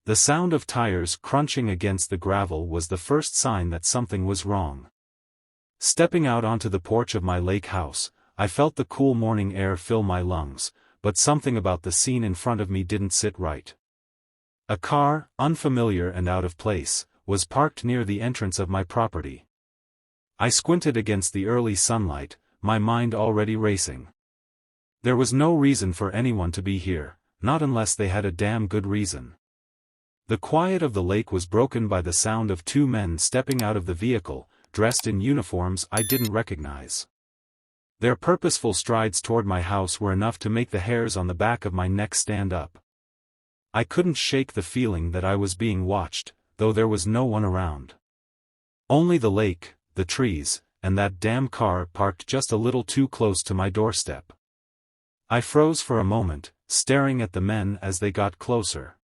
The sound of tires crunching against the gravel was the first sign that something was wrong. Stepping out onto the porch of my lake house, I felt the cool morning air fill my lungs, but something about the scene in front of me didn't sit right. A car, unfamiliar and out of place, was parked near the entrance of my property. I squinted against the early sunlight, my mind already racing. There was no reason for anyone to be here, not unless they had a damn good reason. The quiet of the lake was broken by the sound of two men stepping out of the vehicle, dressed in uniforms I didn't recognize. Their purposeful strides toward my house were enough to make the hairs on the back of my neck stand up. I couldn't shake the feeling that I was being watched, though there was no one around. Only the lake, the trees, and that damn car parked just a little too close to my doorstep. I froze for a moment, staring at the men as they got closer.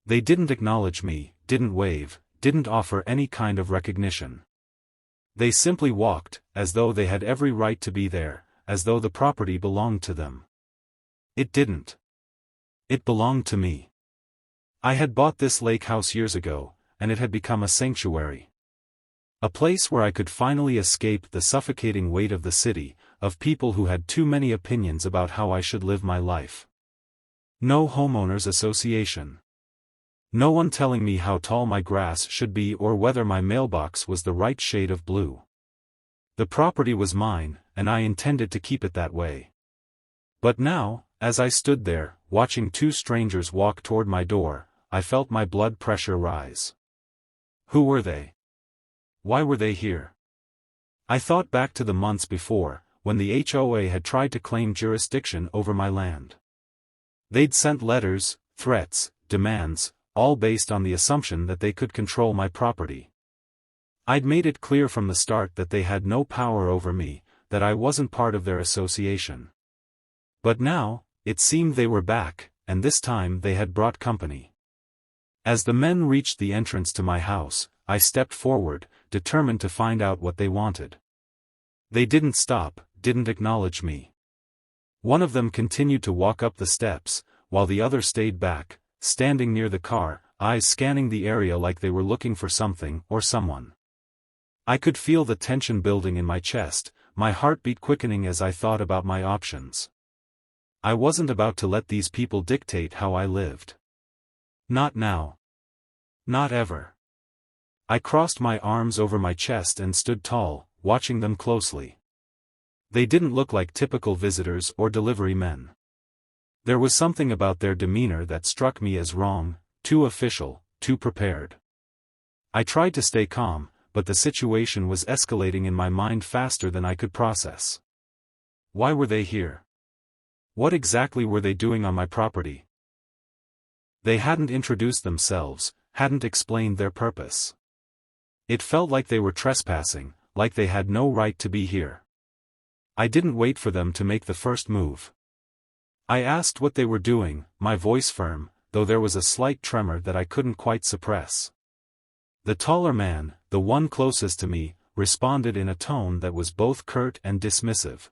They didn't acknowledge me, didn't wave, didn't offer any kind of recognition. They simply walked, as though they had every right to be there, as though the property belonged to them. It didn't. It belonged to me. I had bought this lake house years ago, and it had become a sanctuary. A place where I could finally escape the suffocating weight of the city, of people who had too many opinions about how I should live my life. No homeowners association. No one telling me how tall my grass should be or whether my mailbox was the right shade of blue. The property was mine, and I intended to keep it that way. But now, as I stood there, watching two strangers walk toward my door, I felt my blood pressure rise. Who were they? Why were they here? I thought back to the months before, when the HOA had tried to claim jurisdiction over my land. They'd sent letters, threats, demands, all based on the assumption that they could control my property. I'd made it clear from the start that they had no power over me, that I wasn't part of their association. But now, it seemed they were back, and this time they had brought company. As the men reached the entrance to my house, I stepped forward, determined to find out what they wanted. They didn't stop, didn't acknowledge me. One of them continued to walk up the steps, while the other stayed back, standing near the car, eyes scanning the area like they were looking for something or someone. I could feel the tension building in my chest, my heartbeat quickening as I thought about my options. I wasn't about to let these people dictate how I lived. Not now. Not ever. I crossed my arms over my chest and stood tall, watching them closely. They didn't look like typical visitors or delivery men. There was something about their demeanor that struck me as wrong, too official, too prepared. I tried to stay calm, but the situation was escalating in my mind faster than I could process. Why were they here? What exactly were they doing on my property? They hadn't introduced themselves, hadn't explained their purpose. It felt like they were trespassing, like they had no right to be here. I didn't wait for them to make the first move. I asked what they were doing, my voice firm, though there was a slight tremor that I couldn't quite suppress. The taller man, the one closest to me, responded in a tone that was both curt and dismissive.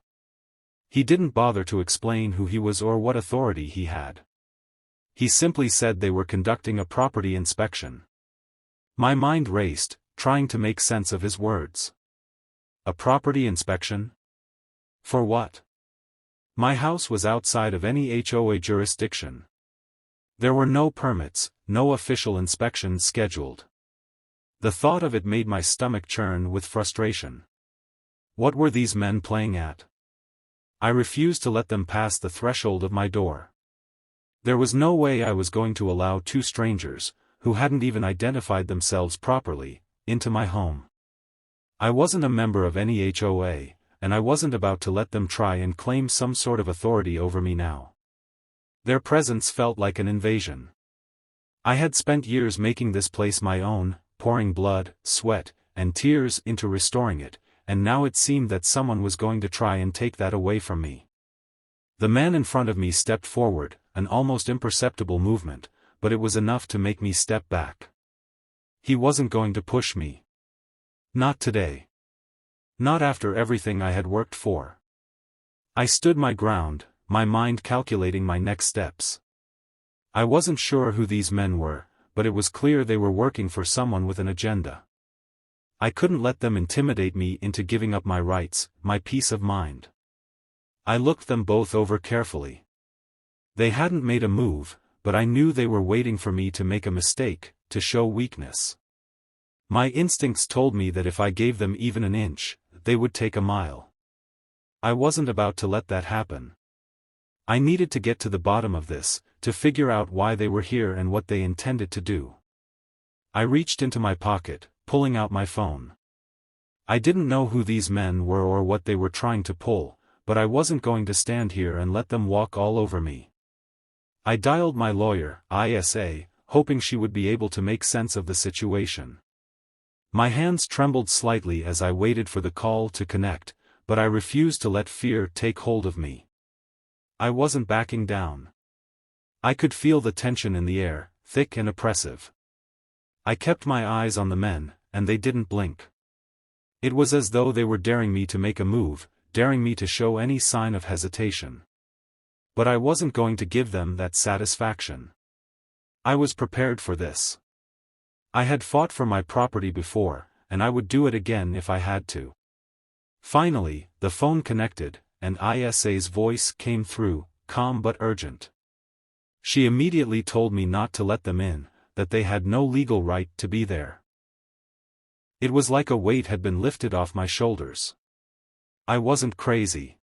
He didn't bother to explain who he was or what authority he had. He simply said they were conducting a property inspection. My mind raced, trying to make sense of his words. A property inspection? For what? My house was outside of any HOA jurisdiction. There were no permits, no official inspections scheduled. The thought of it made my stomach churn with frustration. What were these men playing at? I refused to let them pass the threshold of my door. There was no way I was going to allow two strangers, who hadn't even identified themselves properly, into my home. I wasn't a member of any HOA, and I wasn't about to let them try and claim some sort of authority over me now. Their presence felt like an invasion. I had spent years making this place my own, pouring blood, sweat, and tears into restoring it, and now it seemed that someone was going to try and take that away from me. The man in front of me stepped forward, an almost imperceptible movement, but it was enough to make me step back. He wasn't going to push me. Not today. Not after everything I had worked for. I stood my ground, my mind calculating my next steps. I wasn't sure who these men were, but it was clear they were working for someone with an agenda. I couldn't let them intimidate me into giving up my rights, my peace of mind. I looked them both over carefully. They hadn't made a move, but I knew they were waiting for me to make a mistake, to show weakness. My instincts told me that if I gave them even an inch, they would take a mile. I wasn't about to let that happen. I needed to get to the bottom of this, to figure out why they were here and what they intended to do. I reached into my pocket, pulling out my phone. I didn't know who these men were or what they were trying to pull, but I wasn't going to stand here and let them walk all over me. I dialed my lawyer, ISA, hoping she would be able to make sense of the situation. My hands trembled slightly as I waited for the call to connect, but I refused to let fear take hold of me. I wasn't backing down. I could feel the tension in the air, thick and oppressive. I kept my eyes on the men, and they didn't blink. It was as though they were daring me to make a move, daring me to show any sign of hesitation. But I wasn't going to give them that satisfaction. I was prepared for this. I had fought for my property before, and I would do it again if I had to. Finally, the phone connected, and ISA's voice came through, calm but urgent. She immediately told me not to let them in, that they had no legal right to be there. It was like a weight had been lifted off my shoulders. I wasn't crazy.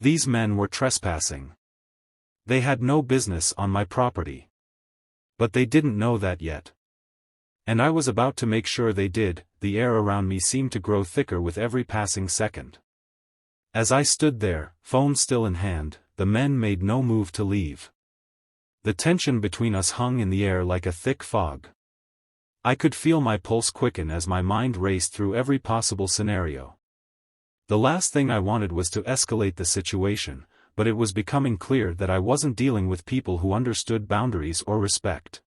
These men were trespassing. They had no business on my property. But they didn't know that yet. And I was about to make sure they did. The air around me seemed to grow thicker with every passing second. As I stood there, phone still in hand, the men made no move to leave. The tension between us hung in the air like a thick fog. I could feel my pulse quicken as my mind raced through every possible scenario. The last thing I wanted was to escalate the situation, but it was becoming clear that I wasn't dealing with people who understood boundaries or respect.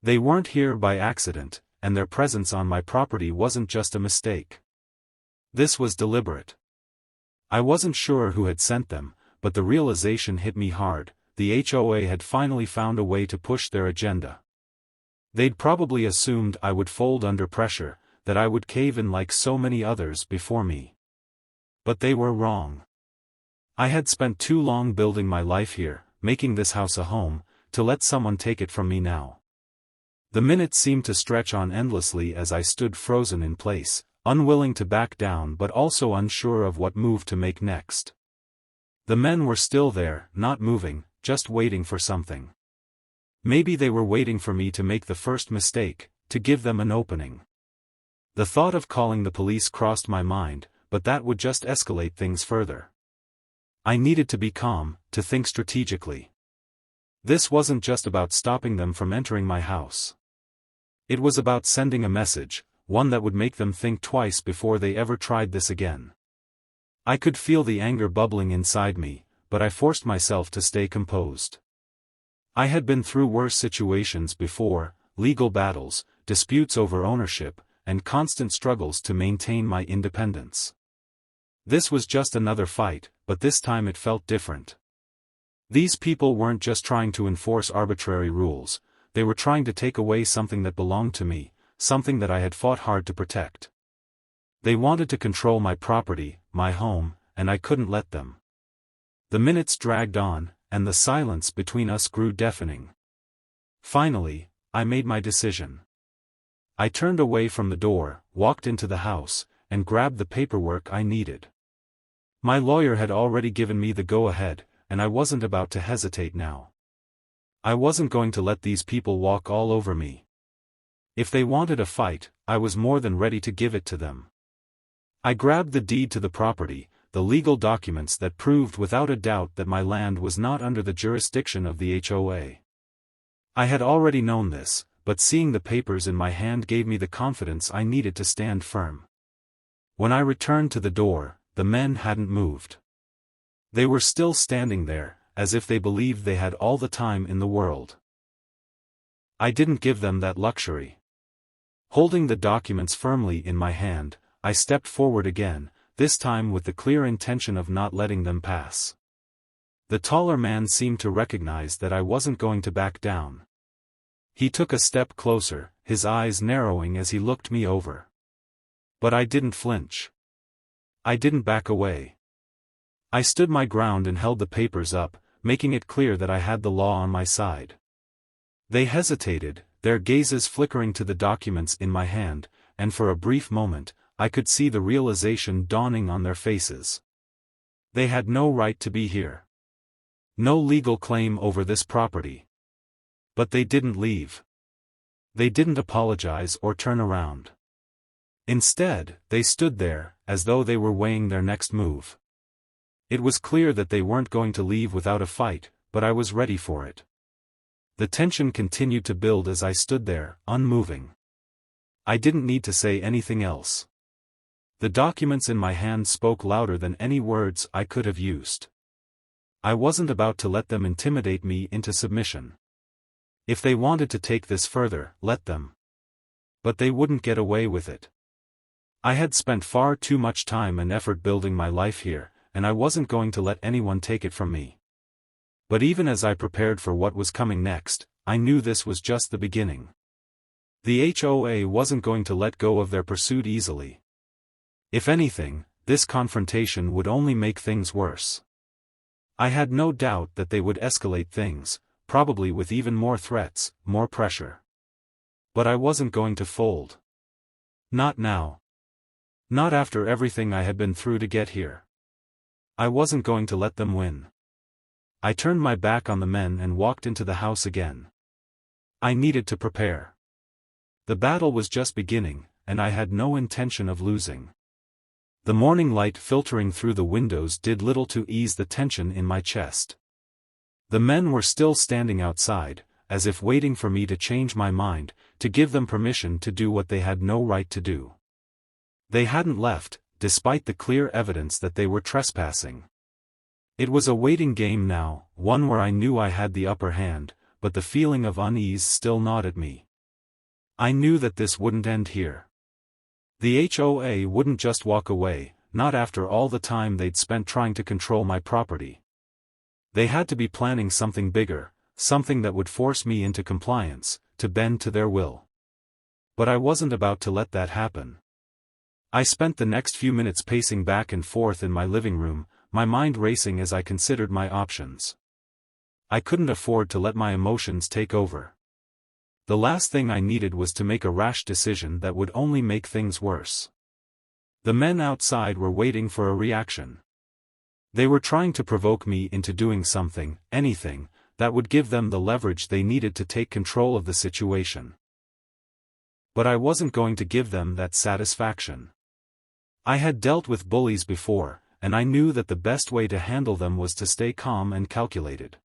They weren't here by accident, and their presence on my property wasn't just a mistake. This was deliberate. I wasn't sure who had sent them, but the realization hit me hard. The HOA had finally found a way to push their agenda. They'd probably assumed I would fold under pressure, that I would cave in like so many others before me. But they were wrong. I had spent too long building my life here, making this house a home, to let someone take it from me now. The minutes seemed to stretch on endlessly as I stood frozen in place, unwilling to back down but also unsure of what move to make next. The men were still there, not moving, just waiting for something. Maybe they were waiting for me to make the first mistake, to give them an opening. The thought of calling the police crossed my mind, but that would just escalate things further. I needed to be calm, to think strategically. This wasn't just about stopping them from entering my house. It was about sending a message, one that would make them think twice before they ever tried this again. I could feel the anger bubbling inside me, but I forced myself to stay composed. I had been through worse situations before, legal battles, disputes over ownership, and constant struggles to maintain my independence. This was just another fight, but this time it felt different. These people weren't just trying to enforce arbitrary rules, they were trying to take away something that belonged to me, something that I had fought hard to protect. They wanted to control my property, my home, and I couldn't let them. The minutes dragged on, and the silence between us grew deafening. Finally, I made my decision. I turned away from the door, walked into the house, and grabbed the paperwork I needed. My lawyer had already given me the go-ahead, and I wasn't about to hesitate now. I wasn't going to let these people walk all over me. If they wanted a fight, I was more than ready to give it to them. I grabbed the deed to the property, the legal documents that proved without a doubt that my land was not under the jurisdiction of the HOA. I had already known this, but seeing the papers in my hand gave me the confidence I needed to stand firm. When I returned to the door, the men hadn't moved. They were still standing there, as if they believed they had all the time in the world. I didn't give them that luxury. Holding the documents firmly in my hand, I stepped forward again, this time with the clear intention of not letting them pass. The taller man seemed to recognize that I wasn't going to back down. He took a step closer, his eyes narrowing as he looked me over. But I didn't flinch. I didn't back away. I stood my ground and held the papers up, making it clear that I had the law on my side. They hesitated, their gazes flickering to the documents in my hand, and for a brief moment, I could see the realization dawning on their faces. They had no right to be here. No legal claim over this property. But they didn't leave. They didn't apologize or turn around. Instead, they stood there, as though they were weighing their next move. It was clear that they weren't going to leave without a fight, but I was ready for it. The tension continued to build as I stood there, unmoving. I didn't need to say anything else. The documents in my hand spoke louder than any words I could have used. I wasn't about to let them intimidate me into submission. If they wanted to take this further, let them. But they wouldn't get away with it. I had spent far too much time and effort building my life here, and I wasn't going to let anyone take it from me. But even as I prepared for what was coming next, I knew this was just the beginning. The HOA wasn't going to let go of their pursuit easily. If anything, this confrontation would only make things worse. I had no doubt that they would escalate things, probably with even more threats, more pressure. But I wasn't going to fold. Not now. Not after everything I had been through to get here. I wasn't going to let them win. I turned my back on the men and walked into the house again. I needed to prepare. The battle was just beginning, and I had no intention of losing. The morning light filtering through the windows did little to ease the tension in my chest. The men were still standing outside, as if waiting for me to change my mind, to give them permission to do what they had no right to do. They hadn't left, despite the clear evidence that they were trespassing. It was a waiting game now, one where I knew I had the upper hand, but the feeling of unease still gnawed at me. I knew that this wouldn't end here. The HOA wouldn't just walk away, not after all the time they'd spent trying to control my property. They had to be planning something bigger, something that would force me into compliance, to bend to their will. But I wasn't about to let that happen. I spent the next few minutes pacing back and forth in my living room, my mind racing as I considered my options. I couldn't afford to let my emotions take over. The last thing I needed was to make a rash decision that would only make things worse. The men outside were waiting for a reaction. They were trying to provoke me into doing something, anything, that would give them the leverage they needed to take control of the situation. But I wasn't going to give them that satisfaction. I had dealt with bullies before, and I knew that the best way to handle them was to stay calm and calculated.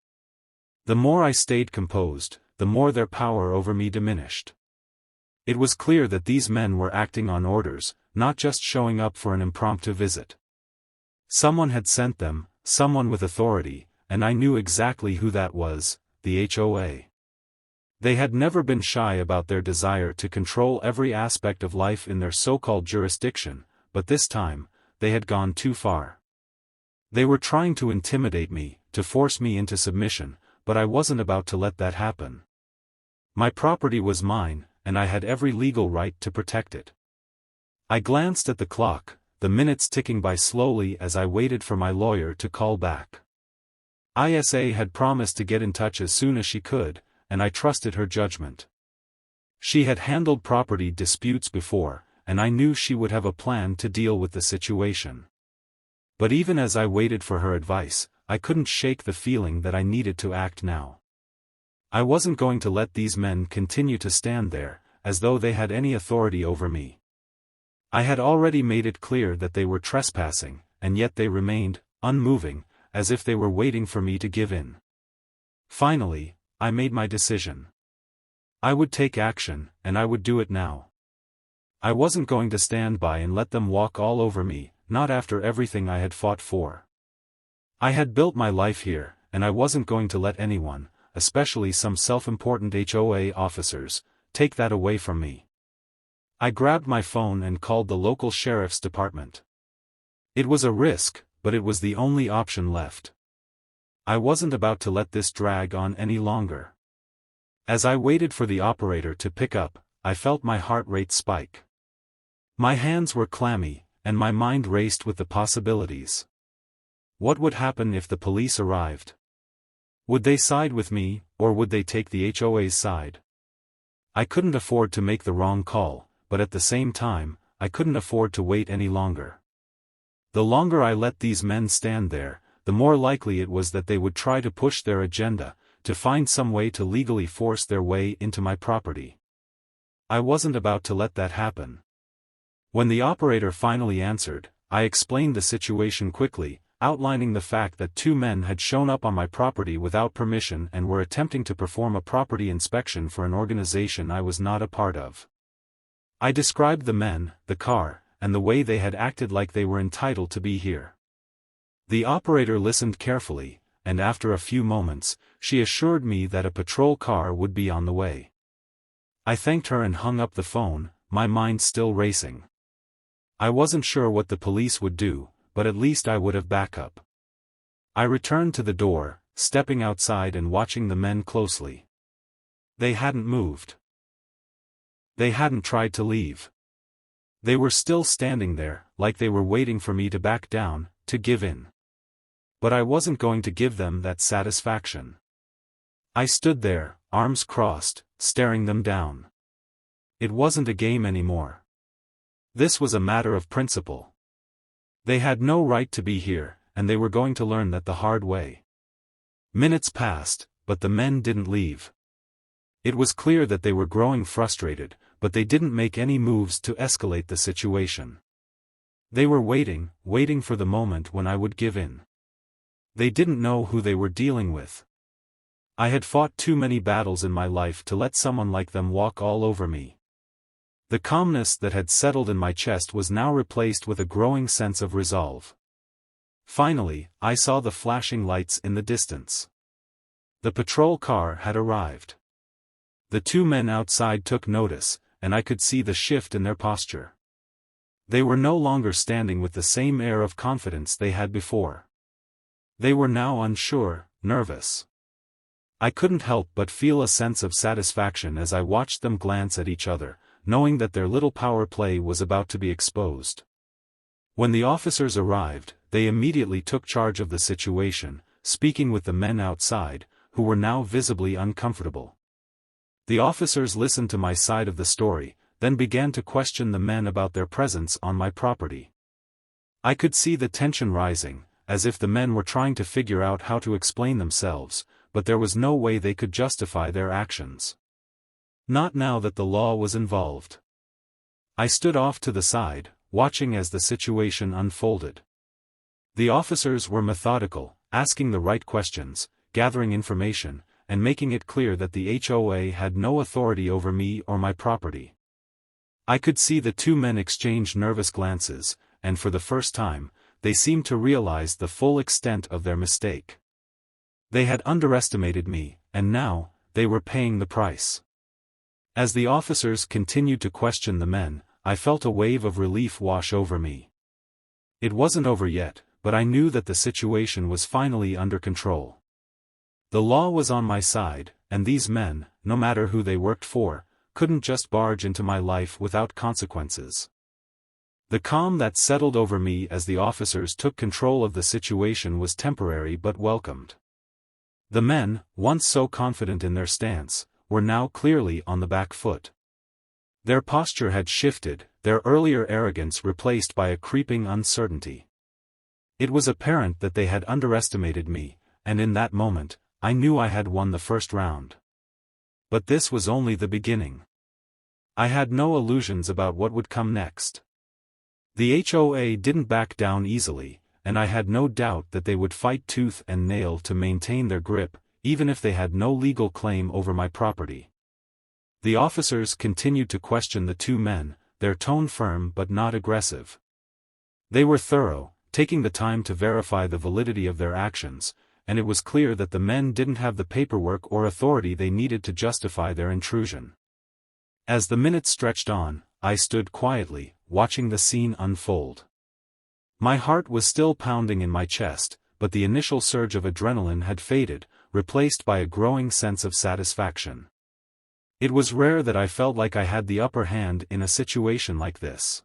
The more I stayed composed, the more their power over me diminished. It was clear that these men were acting on orders, not just showing up for an impromptu visit. Someone had sent them, someone with authority, and I knew exactly who that was, the HOA. They had never been shy about their desire to control every aspect of life in their so-called jurisdiction, but this time, they had gone too far. They were trying to intimidate me, to force me into submission, but I wasn't about to let that happen. My property was mine, and I had every legal right to protect it. I glanced at the clock, the minutes ticking by slowly as I waited for my lawyer to call back. ISA had promised to get in touch as soon as she could, and I trusted her judgment. She had handled property disputes before, and I knew she would have a plan to deal with the situation. But even as I waited for her advice, I couldn't shake the feeling that I needed to act now. I wasn't going to let these men continue to stand there, as though they had any authority over me. I had already made it clear that they were trespassing, and yet they remained, unmoving, as if they were waiting for me to give in. Finally, I made my decision. I would take action, and I would do it now. I wasn't going to stand by and let them walk all over me, not after everything I had fought for. I had built my life here, and I wasn't going to let anyone, especially some self-important HOA officers, take that away from me. I grabbed my phone and called the local sheriff's department. It was a risk, but it was the only option left. I wasn't about to let this drag on any longer. As I waited for the operator to pick up, I felt my heart rate spike. My hands were clammy, and my mind raced with the possibilities. What would happen if the police arrived? Would they side with me, or would they take the HOA's side? I couldn't afford to make the wrong call, but at the same time, I couldn't afford to wait any longer. The longer I let these men stand there, the more likely it was that they would try to push their agenda, to find some way to legally force their way into my property. I wasn't about to let that happen. When the operator finally answered, I explained the situation quickly, outlining the fact that 2 men had shown up on my property without permission and were attempting to perform a property inspection for an organization I was not a part of. I described the men, the car, and the way they had acted like they were entitled to be here. The operator listened carefully, and after a few moments, she assured me that a patrol car would be on the way. I thanked her and hung up the phone, my mind still racing. I wasn't sure what the police would do, but at least I would have backup. I returned to the door, stepping outside and watching the men closely. They hadn't moved. They hadn't tried to leave. They were still standing there, like they were waiting for me to back down, to give in. But I wasn't going to give them that satisfaction. I stood there, arms crossed, staring them down. It wasn't a game anymore. This was a matter of principle. They had no right to be here, and they were going to learn that the hard way. Minutes passed, but the men didn't leave. It was clear that they were growing frustrated, but they didn't make any moves to escalate the situation. They were waiting for the moment when I would give in. They didn't know who they were dealing with. I had fought too many battles in my life to let someone like them walk all over me. The calmness that had settled in my chest was now replaced with a growing sense of resolve. Finally, I saw the flashing lights in the distance. The patrol car had arrived. The 2 men outside took notice, and I could see the shift in their posture. They were no longer standing with the same air of confidence they had before. They were now unsure, nervous. I couldn't help but feel a sense of satisfaction as I watched them glance at each other, knowing that their little power play was about to be exposed. When the officers arrived, they immediately took charge of the situation, speaking with the men outside, who were now visibly uncomfortable. The officers listened to my side of the story, then began to question the men about their presence on my property. I could see the tension rising, as if the men were trying to figure out how to explain themselves, but there was no way they could justify their actions. Not now that the law was involved. I stood off to the side, watching as the situation unfolded. The officers were methodical, asking the right questions, gathering information, and making it clear that the HOA had no authority over me or my property. I could see the 2 men exchange nervous glances, and for the first time, they seemed to realize the full extent of their mistake. They had underestimated me, and now, they were paying the price. As the officers continued to question the men, I felt a wave of relief wash over me. It wasn't over yet, but I knew that the situation was finally under control. The law was on my side, and these men, no matter who they worked for, couldn't just barge into my life without consequences. The calm that settled over me as the officers took control of the situation was temporary but welcomed. The men, once so confident in their stance, were now clearly on the back foot. Their posture had shifted, their earlier arrogance replaced by a creeping uncertainty. It was apparent that they had underestimated me, and in that moment, I knew I had won the first round. But this was only the beginning. I had no illusions about what would come next. The HOA didn't back down easily, and I had no doubt that they would fight tooth and nail to maintain their grip, even if they had no legal claim over my property. The officers continued to question the 2 men, their tone firm but not aggressive. They were thorough, taking the time to verify the validity of their actions, and it was clear that the men didn't have the paperwork or authority they needed to justify their intrusion. As the minutes stretched on, I stood quietly, watching the scene unfold. My heart was still pounding in my chest, but the initial surge of adrenaline had faded, replaced by a growing sense of satisfaction. It was rare that I felt like I had the upper hand in a situation like this.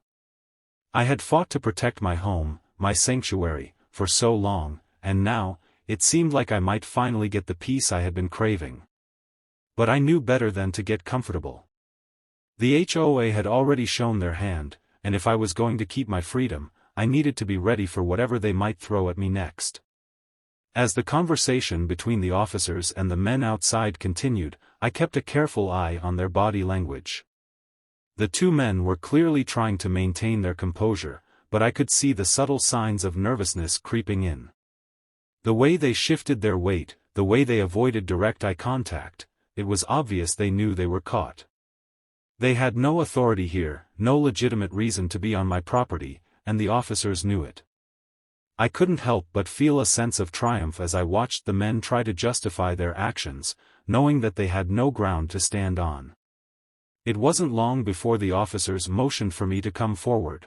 I had fought to protect my home, my sanctuary, for so long, and now, it seemed like I might finally get the peace I had been craving. But I knew better than to get comfortable. The HOA had already shown their hand, and if I was going to keep my freedom, I needed to be ready for whatever they might throw at me next. As the conversation between the officers and the men outside continued, I kept a careful eye on their body language. The two men were clearly trying to maintain their composure, but I could see the subtle signs of nervousness creeping in. The way they shifted their weight, the way they avoided direct eye contact, it was obvious they knew they were caught. They had no authority here, no legitimate reason to be on my property, and the officers knew it. I couldn't help but feel a sense of triumph as I watched the men try to justify their actions, knowing that they had no ground to stand on. It wasn't long before the officers motioned for me to come forward.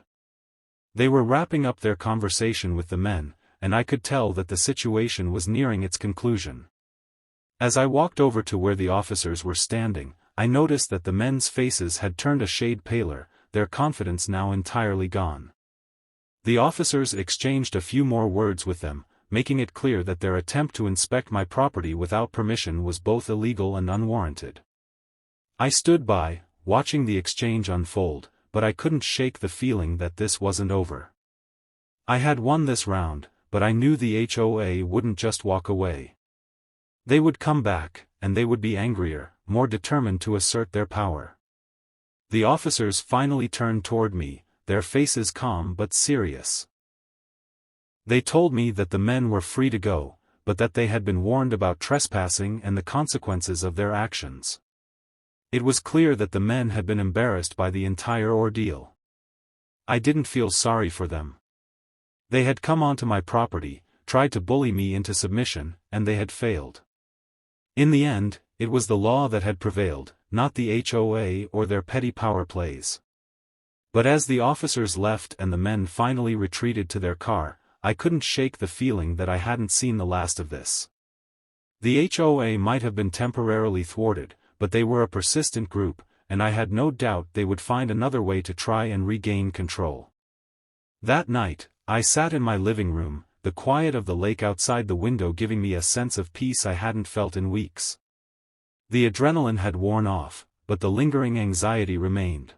They were wrapping up their conversation with the men, and I could tell that the situation was nearing its conclusion. As I walked over to where the officers were standing, I noticed that the men's faces had turned a shade paler, their confidence now entirely gone. The officers exchanged a few more words with them, making it clear that their attempt to inspect my property without permission was both illegal and unwarranted. I stood by, watching the exchange unfold, but I couldn't shake the feeling that this wasn't over. I had won this round, but I knew the HOA wouldn't just walk away. They would come back, and they would be angrier, more determined to assert their power. The officers finally turned toward me, their faces calm but serious. They told me that the men were free to go, but that they had been warned about trespassing and the consequences of their actions. It was clear that the men had been embarrassed by the entire ordeal. I didn't feel sorry for them. They had come onto my property, tried to bully me into submission, and they had failed. In the end, it was the law that had prevailed, not the HOA or their petty power plays. But as the officers left and the men finally retreated to their car, I couldn't shake the feeling that I hadn't seen the last of this. The HOA might have been temporarily thwarted, but they were a persistent group, and I had no doubt they would find another way to try and regain control. That night, I sat in my living room, the quiet of the lake outside the window giving me a sense of peace I hadn't felt in weeks. The adrenaline had worn off, but the lingering anxiety remained.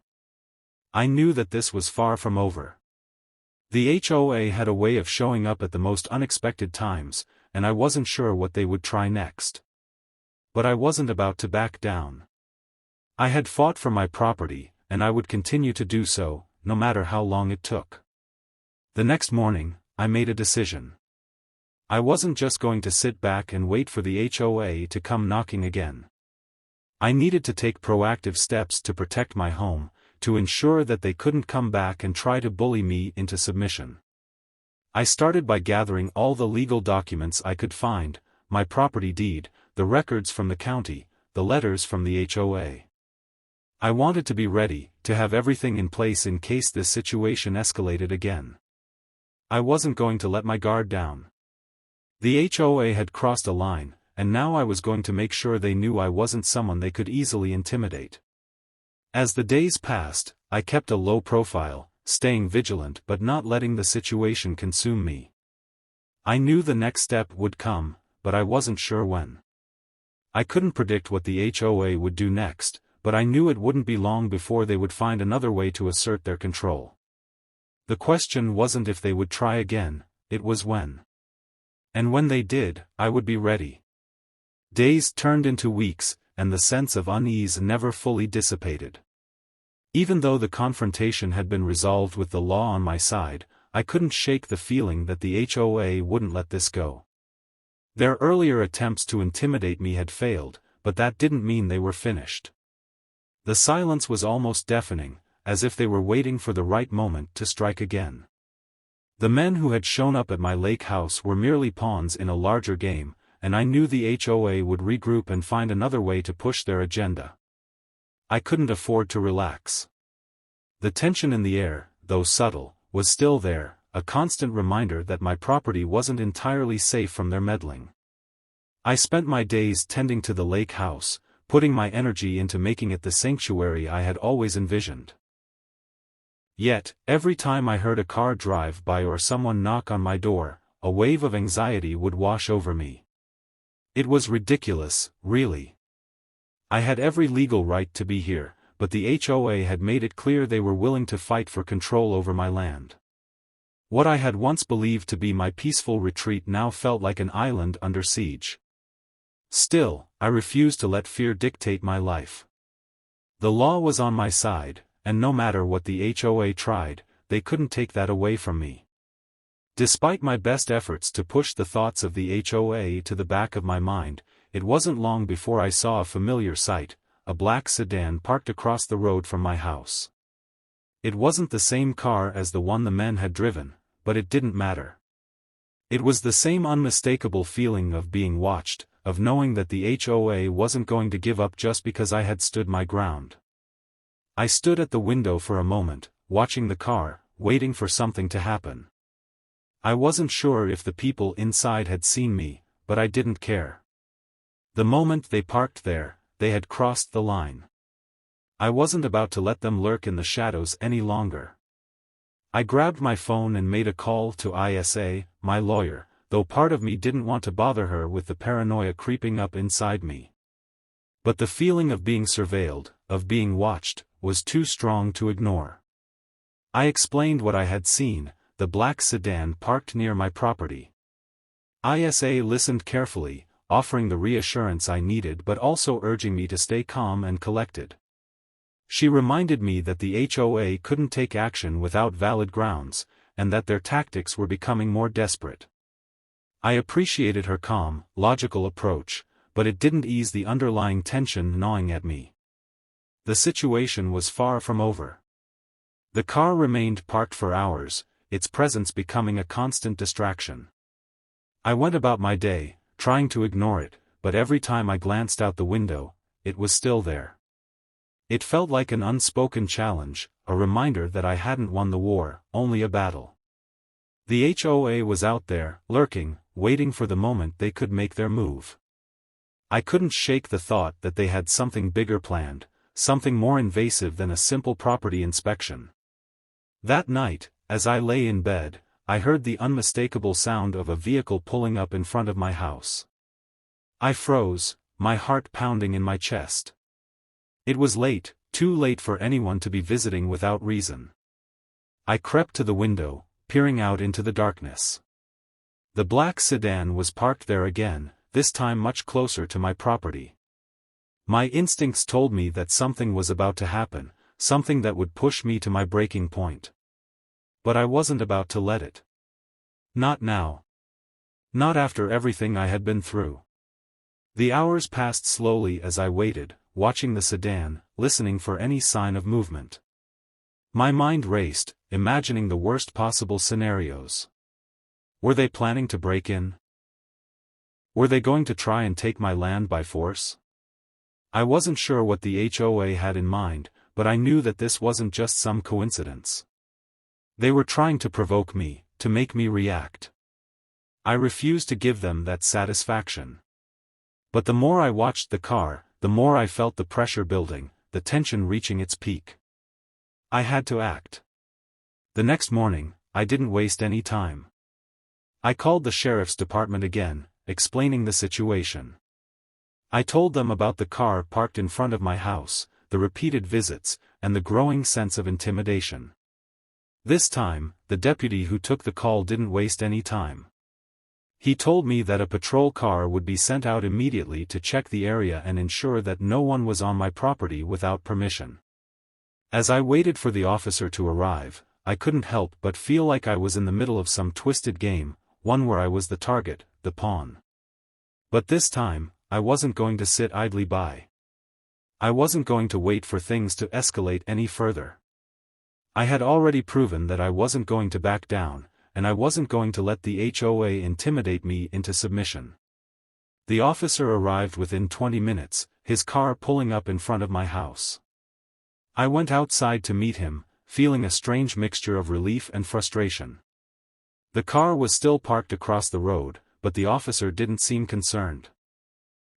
I knew that this was far from over. The HOA had a way of showing up at the most unexpected times, and I wasn't sure what they would try next. But I wasn't about to back down. I had fought for my property, and I would continue to do so, no matter how long it took. The next morning, I made a decision. I wasn't just going to sit back and wait for the HOA to come knocking again. I needed to take proactive steps to protect my home, to ensure that they couldn't come back and try to bully me into submission. I started by gathering all the legal documents I could find, my property deed, the records from the county, the letters from the HOA. I wanted to be ready, to have everything in place in case this situation escalated again. I wasn't going to let my guard down. The HOA had crossed a line, and now I was going to make sure they knew I wasn't someone they could easily intimidate. As the days passed, I kept a low profile, staying vigilant but not letting the situation consume me. I knew the next step would come, but I wasn't sure when. I couldn't predict what the HOA would do next, but I knew it wouldn't be long before they would find another way to assert their control. The question wasn't if they would try again, it was when. And when they did, I would be ready. Days turned into weeks, and the sense of unease never fully dissipated. Even though the confrontation had been resolved with the law on my side, I couldn't shake the feeling that the HOA wouldn't let this go. Their earlier attempts to intimidate me had failed, but that didn't mean they were finished. The silence was almost deafening, as if they were waiting for the right moment to strike again. The men who had shown up at my lake house were merely pawns in a larger game, and I knew the HOA would regroup and find another way to push their agenda. I couldn't afford to relax. The tension in the air, though subtle, was still there, a constant reminder that my property wasn't entirely safe from their meddling. I spent my days tending to the lake house, putting my energy into making it the sanctuary I had always envisioned. Yet, every time I heard a car drive by or someone knock on my door, a wave of anxiety would wash over me. It was ridiculous, really. I had every legal right to be here, but the HOA had made it clear they were willing to fight for control over my land. What I had once believed to be my peaceful retreat now felt like an island under siege. Still, I refused to let fear dictate my life. The law was on my side, and no matter what the HOA tried, they couldn't take that away from me. Despite my best efforts to push the thoughts of the HOA to the back of my mind, it wasn't long before I saw a familiar sight, a black sedan parked across the road from my house. It wasn't the same car as the one the men had driven, but it didn't matter. It was the same unmistakable feeling of being watched, of knowing that the HOA wasn't going to give up just because I had stood my ground. I stood at the window for a moment, watching the car, waiting for something to happen. I wasn't sure if the people inside had seen me, but I didn't care. The moment they parked there, they had crossed the line. I wasn't about to let them lurk in the shadows any longer. I grabbed my phone and made a call to Isa, my lawyer, though part of me didn't want to bother her with the paranoia creeping up inside me. But the feeling of being surveilled, of being watched, was too strong to ignore. I explained what I had seen, the black sedan parked near my property. Isa listened carefully, offering the reassurance I needed but also urging me to stay calm and collected. She reminded me that the HOA couldn't take action without valid grounds, and that their tactics were becoming more desperate. I appreciated her calm, logical approach, but it didn't ease the underlying tension gnawing at me. The situation was far from over. The car remained parked for hours, its presence becoming a constant distraction. I went about my day, trying to ignore it, but every time I glanced out the window, it was still there. It felt like an unspoken challenge, a reminder that I hadn't won the war, only a battle. The HOA was out there, lurking, waiting for the moment they could make their move. I couldn't shake the thought that they had something bigger planned, something more invasive than a simple property inspection. That night, as I lay in bed, I heard the unmistakable sound of a vehicle pulling up in front of my house. I froze, my heart pounding in my chest. It was late, too late for anyone to be visiting without reason. I crept to the window, peering out into the darkness. The black sedan was parked there again, this time much closer to my property. My instincts told me that something was about to happen, something that would push me to my breaking point. But I wasn't about to let it. Not now. Not after everything I had been through. The hours passed slowly as I waited, watching the sedan, listening for any sign of movement. My mind raced, imagining the worst possible scenarios. Were they planning to break in? Were they going to try and take my land by force? I wasn't sure what the HOA had in mind, but I knew that this wasn't just some coincidence. They were trying to provoke me, to make me react. I refused to give them that satisfaction. But the more I watched the car, the more I felt the pressure building, the tension reaching its peak. I had to act. The next morning, I didn't waste any time. I called the sheriff's department again, explaining the situation. I told them about the car parked in front of my house, the repeated visits, and the growing sense of intimidation. This time, the deputy who took the call didn't waste any time. He told me that a patrol car would be sent out immediately to check the area and ensure that no one was on my property without permission. As I waited for the officer to arrive, I couldn't help but feel like I was in the middle of some twisted game, one where I was the target, the pawn. But this time, I wasn't going to sit idly by. I wasn't going to wait for things to escalate any further. I had already proven that I wasn't going to back down, and I wasn't going to let the HOA intimidate me into submission. The officer arrived within 20 minutes, his car pulling up in front of my house. I went outside to meet him, feeling a strange mixture of relief and frustration. The car was still parked across the road, but the officer didn't seem concerned.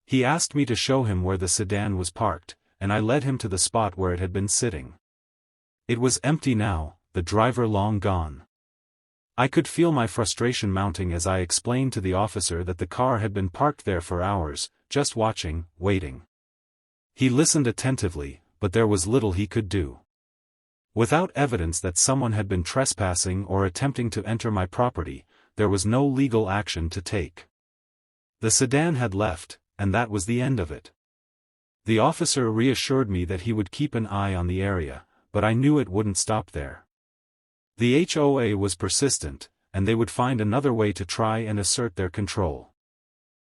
He asked me to show him where the sedan was parked, and I led him to the spot where it had been sitting. It was empty now, the driver long gone. I could feel my frustration mounting as I explained to the officer that the car had been parked there for hours, just watching, waiting. He listened attentively, but there was little he could do. Without evidence that someone had been trespassing or attempting to enter my property, there was no legal action to take. The sedan had left, and that was the end of it. The officer reassured me that he would keep an eye on the area, but I knew it wouldn't stop there. The HOA was persistent, and they would find another way to try and assert their control.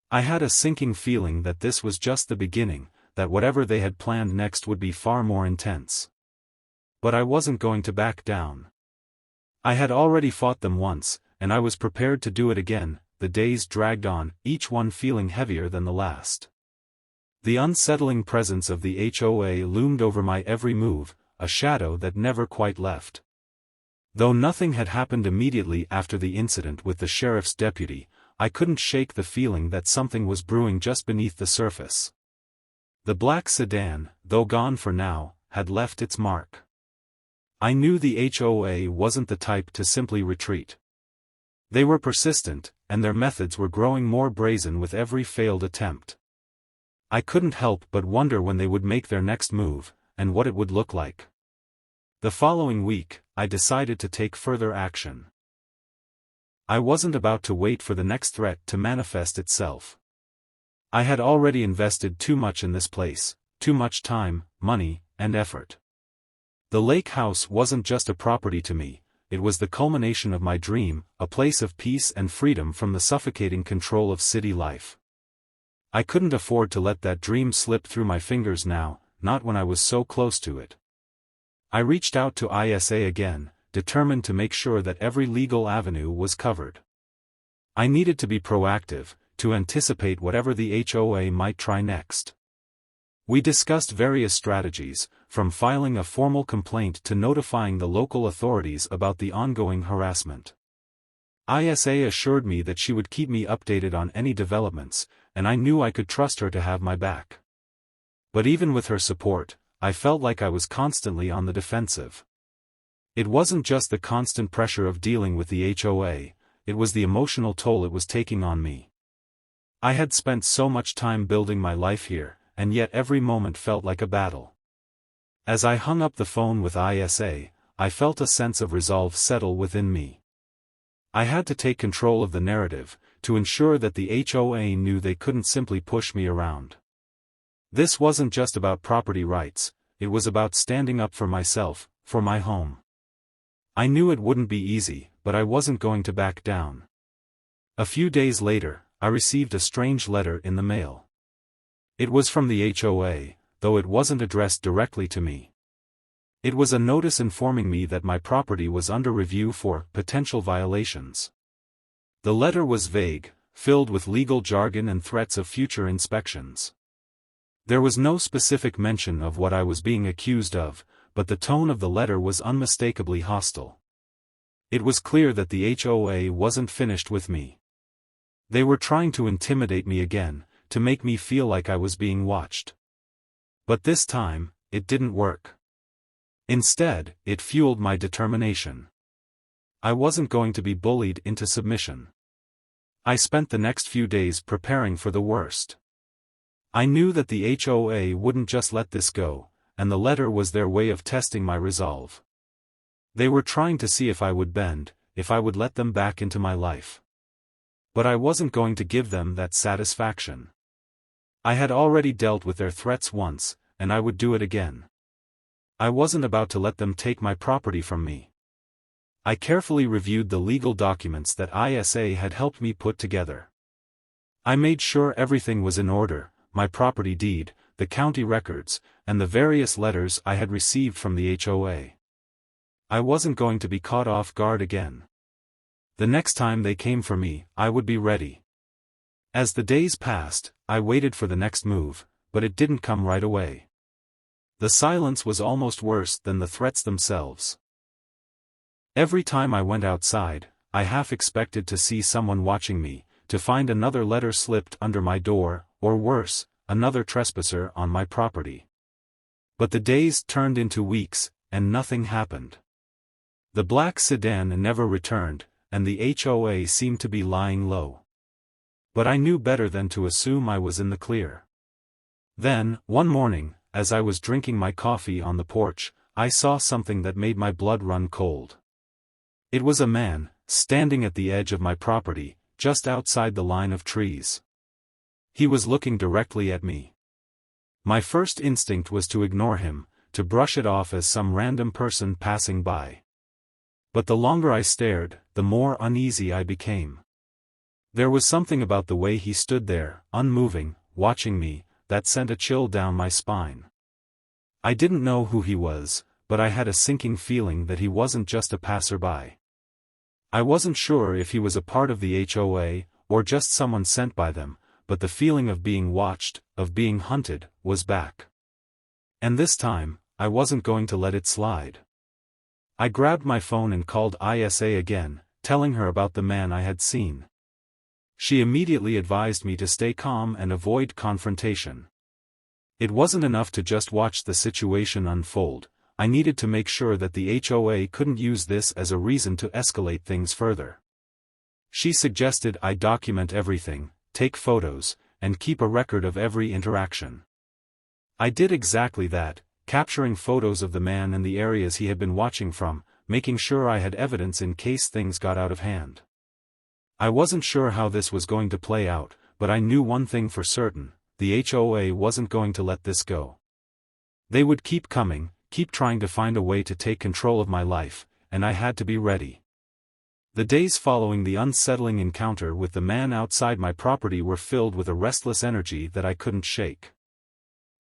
I had a sinking feeling that this was just the beginning, that whatever they had planned next would be far more intense. But I wasn't going to back down. I had already fought them once, and I was prepared to do it again. The days dragged on, each one feeling heavier than the last. The unsettling presence of the HOA loomed over my every move, a shadow that never quite left. Though nothing had happened immediately after the incident with the sheriff's deputy, I couldn't shake the feeling that something was brewing just beneath the surface. The black sedan, though gone for now, had left its mark. I knew the HOA wasn't the type to simply retreat. They were persistent, and their methods were growing more brazen with every failed attempt. I couldn't help but wonder when they would make their next move, and what it would look like. The following week, I decided to take further action. I wasn't about to wait for the next threat to manifest itself. I had already invested too much in this place, too much time, money, and effort. The lake house wasn't just a property to me, it was the culmination of my dream, a place of peace and freedom from the suffocating control of city life. I couldn't afford to let that dream slip through my fingers now, not when I was so close to it. I reached out to ISA again, determined to make sure that every legal avenue was covered. I needed to be proactive, to anticipate whatever the HOA might try next. We discussed various strategies, from filing a formal complaint to notifying the local authorities about the ongoing harassment. ISA assured me that she would keep me updated on any developments, and I knew I could trust her to have my back. But even with her support, I felt like I was constantly on the defensive. It wasn't just the constant pressure of dealing with the HOA, it was the emotional toll it was taking on me. I had spent so much time building my life here, and yet every moment felt like a battle. As I hung up the phone with ISA, I felt a sense of resolve settle within me. I had to take control of the narrative, to ensure that the HOA knew they couldn't simply push me around. This wasn't just about property rights, it was about standing up for myself, for my home. I knew it wouldn't be easy, but I wasn't going to back down. A few days later, I received a strange letter in the mail. It was from the HOA, though it wasn't addressed directly to me. It was a notice informing me that my property was under review for potential violations. The letter was vague, filled with legal jargon and threats of future inspections. There was no specific mention of what I was being accused of, but the tone of the letter was unmistakably hostile. It was clear that the HOA wasn't finished with me. They were trying to intimidate me again, to make me feel like I was being watched. But this time, it didn't work. Instead, it fueled my determination. I wasn't going to be bullied into submission. I spent the next few days preparing for the worst. I knew that the HOA wouldn't just let this go, and the letter was their way of testing my resolve. They were trying to see if I would bend, if I would let them back into my life. But I wasn't going to give them that satisfaction. I had already dealt with their threats once, and I would do it again. I wasn't about to let them take my property from me. I carefully reviewed the legal documents that ISA had helped me put together. I made sure everything was in order, my property deed, the county records, and the various letters I had received from the HOA. I wasn't going to be caught off guard again. The next time they came for me, I would be ready. As the days passed, I waited for the next move, but it didn't come right away. The silence was almost worse than the threats themselves. Every time I went outside, I half expected to see someone watching me, to find another letter slipped under my door, or worse, another trespasser on my property. But the days turned into weeks, and nothing happened. The black sedan never returned, and the HOA seemed to be lying low. But I knew better than to assume I was in the clear. Then, one morning, as I was drinking my coffee on the porch, I saw something that made my blood run cold. It was a man, standing at the edge of my property, just outside the line of trees. He was looking directly at me. My first instinct was to ignore him, to brush it off as some random person passing by. But the longer I stared, the more uneasy I became. There was something about the way he stood there, unmoving, watching me, that sent a chill down my spine. I didn't know who he was, but I had a sinking feeling that he wasn't just a passerby. I wasn't sure if he was a part of the HOA, or just someone sent by them, but the feeling of being watched, of being hunted, was back. And this time, I wasn't going to let it slide. I grabbed my phone and called ISA again, telling her about the man I had seen. She immediately advised me to stay calm and avoid confrontation. It wasn't enough to just watch the situation unfold. I needed to make sure that the HOA couldn't use this as a reason to escalate things further. She suggested I document everything, take photos, and keep a record of every interaction. I did exactly that, capturing photos of the man and the areas he had been watching from, making sure I had evidence in case things got out of hand. I wasn't sure how this was going to play out, but I knew one thing for certain: the HOA wasn't going to let this go. They would keep coming, keep trying to find a way to take control of my life, and I had to be ready. The days following the unsettling encounter with the man outside my property were filled with a restless energy that I couldn't shake.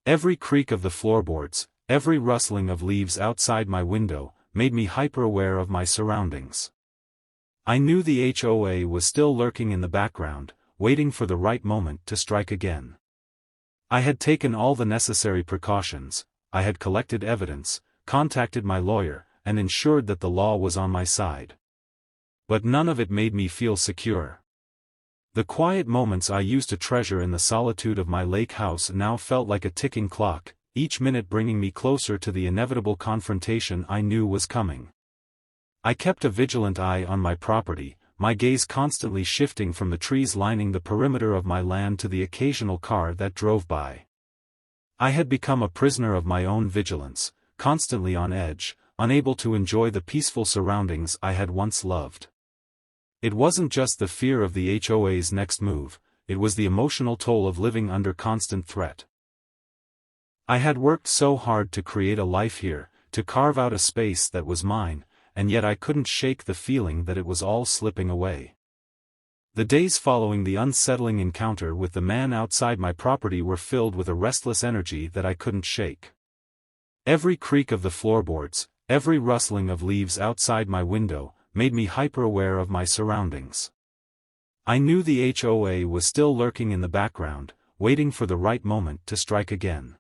Every creak of the floorboards, every rustling of leaves outside my window, made me hyper-aware of my surroundings. I knew the HOA was still lurking in the background, waiting for the right moment to strike again. I had taken all the necessary precautions. I had collected evidence, contacted my lawyer, and ensured that the law was on my side. But none of it made me feel secure. The quiet moments I used to treasure in the solitude of my lake house now felt like a ticking clock, each minute bringing me closer to the inevitable confrontation I knew was coming. I kept a vigilant eye on my property, my gaze constantly shifting from the trees lining the perimeter of my land to the occasional car that drove by. I had become a prisoner of my own vigilance, constantly on edge, unable to enjoy the peaceful surroundings I had once loved. It wasn't just the fear of the HOA's next move, it was the emotional toll of living under constant threat. I had worked so hard to create a life here, to carve out a space that was mine, and yet I couldn't shake the feeling that it was all slipping away. The days following the unsettling encounter with the man outside my property were filled with a restless energy that I couldn't shake. Every creak of the floorboards, every rustling of leaves outside my window, made me hyper-aware of my surroundings. I knew the HOA was still lurking in the background, waiting for the right moment to strike again.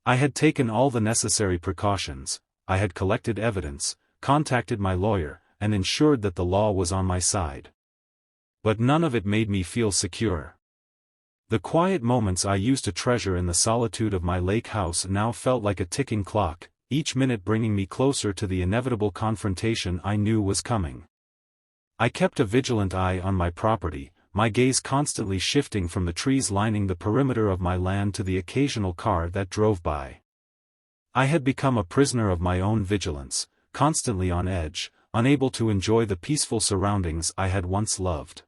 I had taken all the necessary precautions, I had collected evidence, contacted my lawyer, and ensured that the law was on my side. But none of it made me feel secure. The quiet moments I used to treasure in the solitude of my lake house now felt like a ticking clock, each minute bringing me closer to the inevitable confrontation I knew was coming. I kept a vigilant eye on my property, my gaze constantly shifting from the trees lining the perimeter of my land to the occasional car that drove by. I had become a prisoner of my own vigilance, constantly on edge, unable to enjoy the peaceful surroundings I had once loved.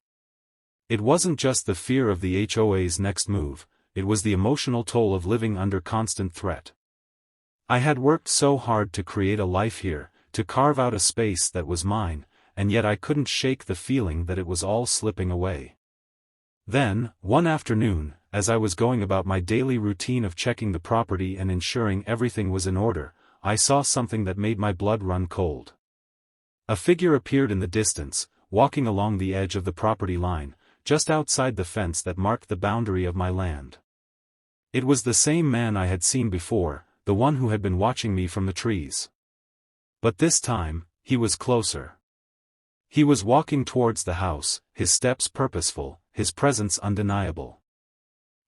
It wasn't just the fear of the HOA's next move, it was the emotional toll of living under constant threat. I had worked so hard to create a life here, to carve out a space that was mine, and yet I couldn't shake the feeling that it was all slipping away. Then, one afternoon, as I was going about my daily routine of checking the property and ensuring everything was in order, I saw something that made my blood run cold. A figure appeared in the distance, walking along the edge of the property line, just outside the fence that marked the boundary of my land. It was the same man I had seen before, the one who had been watching me from the trees. But this time, he was closer. He was walking towards the house, his steps purposeful, his presence undeniable.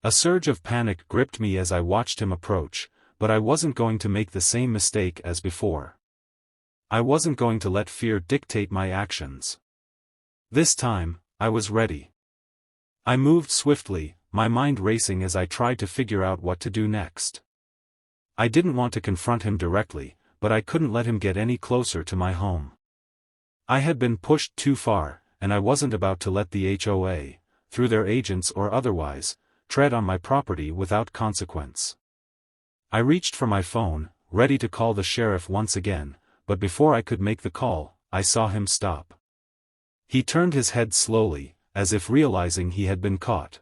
A surge of panic gripped me as I watched him approach, but I wasn't going to make the same mistake as before. I wasn't going to let fear dictate my actions. This time, I was ready. I moved swiftly, my mind racing as I tried to figure out what to do next. I didn't want to confront him directly, but I couldn't let him get any closer to my home. I had been pushed too far, and I wasn't about to let the HOA, through their agents or otherwise, tread on my property without consequence. I reached for my phone, ready to call the sheriff once again, but before I could make the call, I saw him stop. He turned his head slowly, as if realizing he had been caught.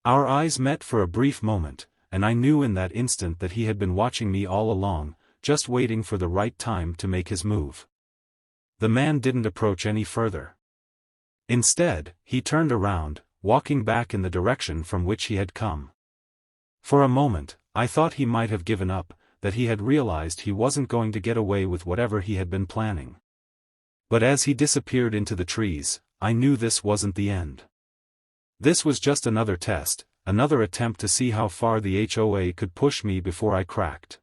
Our eyes met for a brief moment, and I knew in that instant that he had been watching me all along, just waiting for the right time to make his move. The man didn't approach any further. Instead, he turned around, walking back in the direction from which he had come. For a moment, I thought he might have given up, that he had realized he wasn't going to get away with whatever he had been planning. But as he disappeared into the trees, I knew this wasn't the end. This was just another test, another attempt to see how far the HOA could push me before I cracked.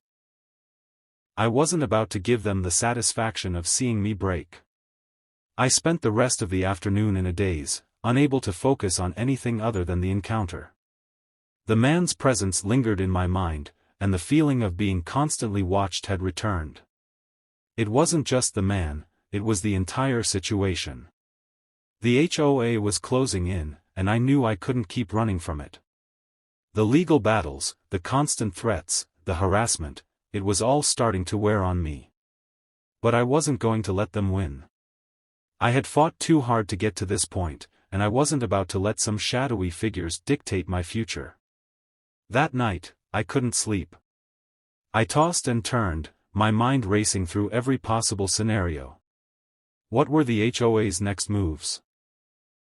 I wasn't about to give them the satisfaction of seeing me break. I spent the rest of the afternoon in a daze, unable to focus on anything other than the encounter. The man's presence lingered in my mind, and the feeling of being constantly watched had returned. It wasn't just the man, it was the entire situation. The HOA was closing in, and I knew I couldn't keep running from it. The legal battles, the constant threats, the harassment, it was all starting to wear on me. But I wasn't going to let them win. I had fought too hard to get to this point, and I wasn't about to let some shadowy figures dictate my future. That night, I couldn't sleep. I tossed and turned, my mind racing through every possible scenario. What were the HOA's next moves?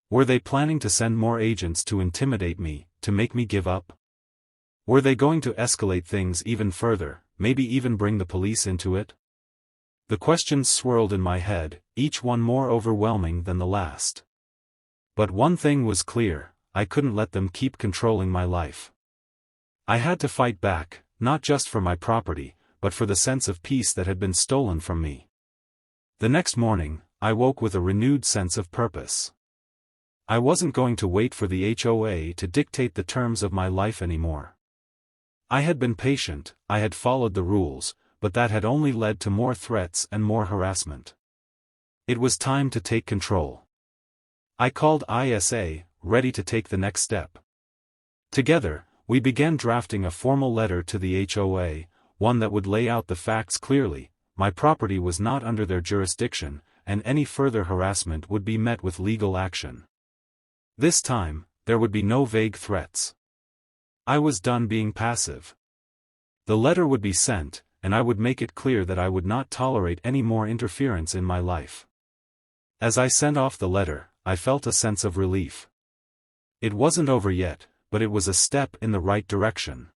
Were they planning to send more agents to intimidate me, to make me give up? Were they going to escalate things even further, maybe even bring the police into it? The questions swirled in my head, each one more overwhelming than the last. But one thing was clear, I couldn't let them keep controlling my life. I had to fight back, not just for my property, but for the sense of peace that had been stolen from me. The next morning, I woke with a renewed sense of purpose. I wasn't going to wait for the HOA to dictate the terms of my life anymore. I had been patient, I had followed the rules, but that had only led to more threats and more harassment. It was time to take control. I called ISA, ready to take the next step. Together, we began drafting a formal letter to the HOA, one that would lay out the facts clearly. My property was not under their jurisdiction, and any further harassment would be met with legal action. This time, there would be no vague threats. I was done being passive. The letter would be sent, and I would make it clear that I would not tolerate any more interference in my life. As I sent off the letter, I felt a sense of relief. It wasn't over yet, but it was a step in the right direction.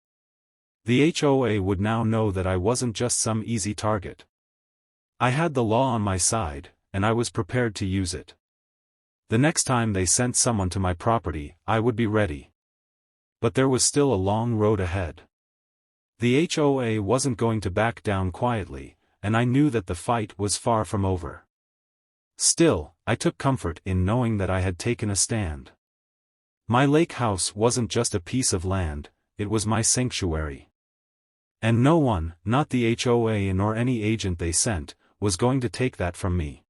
The HOA would now know that I wasn't just some easy target. I had the law on my side, and I was prepared to use it. The next time they sent someone to my property, I would be ready. But there was still a long road ahead. The HOA wasn't going to back down quietly, and I knew that the fight was far from over. Still, I took comfort in knowing that I had taken a stand. My lake house wasn't just a piece of land, it was my sanctuary. And no one, not the HOA nor any agent they sent, was going to take that from me.